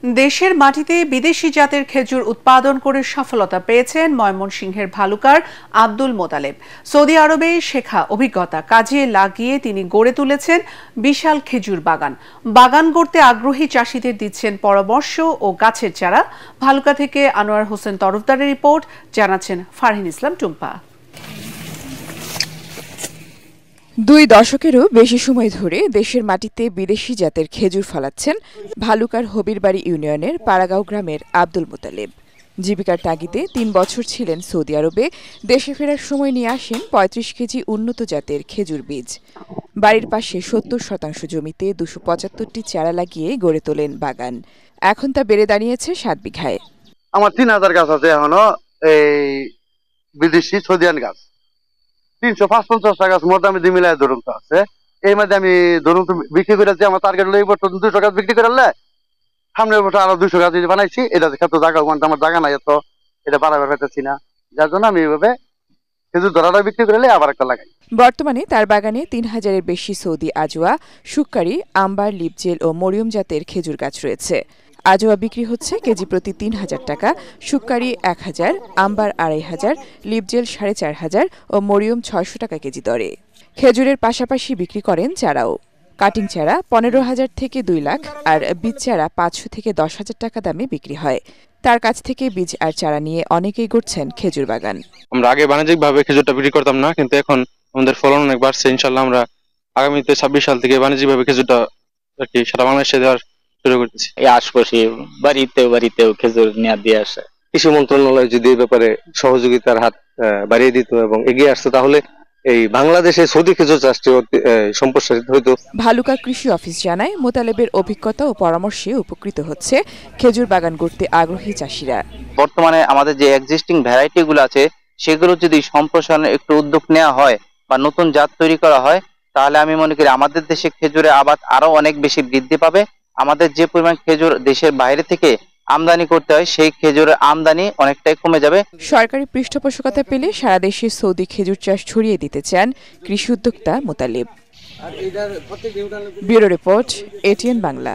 দেশের মাটিতে বিদেশি জাতের খেজুর উৎপাদন করে সফলতা পেয়েছেন ময়মনসিংহের ভালুকার আব্দুল মোতালেব। সৌদি আরবে শেখা অভিজ্ঞতা কাজে লাগিয়ে তিনি গড়ে তুলেছেন বিশাল খেজুর বাগান। বাগান গড়তে আগ্রহী চাষিদের দিচ্ছেন পরামর্শ ও গাছের চারা। ভালুকা থেকে আনোয়ার হোসেন তরফদারের রিপোর্ট, জানাচ্ছেন ফারহিন ইসলাম টুম্পা। 2 দশকেরও বেশি সময় ধরে দেশের মাটিতে বিদেশি জাতের খেজুর ফলাচ্ছেন ভালুকার হবিরবাড়ি ইউনিয়নের পাড়াগাঁও গ্রামের আব্দুল মোতালেব। জীবিকার তাগিদে 3 বছর ছিলেন সৌদি আরবে। দেশে ফেরার সময় নিয়ে আসেন 35 কেজি উন্নত জাতের খেজুর বীজ। বাড়ির পাশে 70% জমিতে 275টি চারা লাগিয়ে গড়ে তোলেন বাগান। এখন তা বেড়ে দাঁড়িয়েছে 7 বিঘায়। আমার 3000 গাছ আছে এখনো, এই বিদেশি সৌদিয়ান গাছ 350 টাকা মোটামুটি মিলাই ধরুন তো আছে। এই মধ্যে আমি ধরুন তো বিক্রি করেছি, আমার টার্গেট হলো এই বছর 200 গাছ বিক্রি করলে সামনের বছর আরো 200 গাছ বানাইছি। এটা ক্ষেত্র জায়গা আমার জায়গা নাই, এত এটা বাড়াবার পেতেছি না, যার জন্য আমি এইভাবে খেজুর ধরাটা বিক্রি করলে আবার একটা লাগাই। বর্তমানে তার বাগানে 3000-এর বেশি সৌদি আজোয়া, শুক্কারি, আম্বার, লিপজেল ও মরিয়ম জাতের খেজুর গাছ রয়েছে। আজোয়া বিক্রি হচ্ছে কেজি প্রতি 3000 টাকা, শুক্কারি 1000, আম্বার 2500, লিপজেল 4500 ও মরিয়ম 600 টাকা কেজি দরে। খেজুরের পাশাপাশি বিক্রি করেন চারাও। কাটিং চারা 15,000 থেকে 2 লাখ আর বীজ চারা 500 থেকে 10,000 টাকা দামে বিক্রি হয়। তার কাছ থেকে বীজ আর চারা নিয়ে অনেকেই গড়ছেন খেজুর বাগান। আমরা আগে বাণিজ্যিকভাবে খেজুরটা বিক্রি করতাম না, কিন্তু এখন আমাদের ফলন অনেক বাড়ছে। ইনশাল্লাহ আমরা আগামীতে 26 সাল থেকে বাণিজ্যিকভাবে খেজুরটা আর কি সারা বাংলাদেশে দেওয়ার শুরু করতেছি। এই আশপাশে বাড়িতেও খেজুর নিয়ে দিয়ে আসে। কৃষি মন্ত্রণালয় যদি এই ব্যাপারে সহযোগিতার হাত বাড়িয়ে দিত এবং এগিয়ে আসতো, তাহলে এই বাংলাদেশে সৌদি খেজুর চাষটি সম্প্রসারিত হইতো। ভালুকা কৃষি অফিস জানায়, মোতালেবের অভিজ্ঞতা ও পরামর্শে উপকৃত হচ্ছে খেজুর বাগান গড়তে আগ্রহী চাষিরা। বর্তমানে আমাদের যে এক্সিস্টিং ভ্যারাইটি গুলো আছে সেগুলো যদি সম্প্রসারণের একটু উদ্যোগ নেওয়া হয় বা নতুন জাত তৈরি করা হয়, তাহলে আমি মনে করি আমাদের দেশে খেজুরের আবাদ আরো অনেক বেশি বৃদ্ধি পাবে। আমাদের যে পরিমাণ খেজুর দেশের বাইরে থেকে আমদানি করতে হয়, সেই খেজুরের আমদানি অনেকটাই কমে যাবে। সরকারি পৃষ্ঠপোষকতা পেলে সারা দেশে সৌদি খেজুর চাষ ছড়িয়ে দিতে চান কৃষি উদ্যোক্তা Motaleb. Bureau report, ATN Bangla.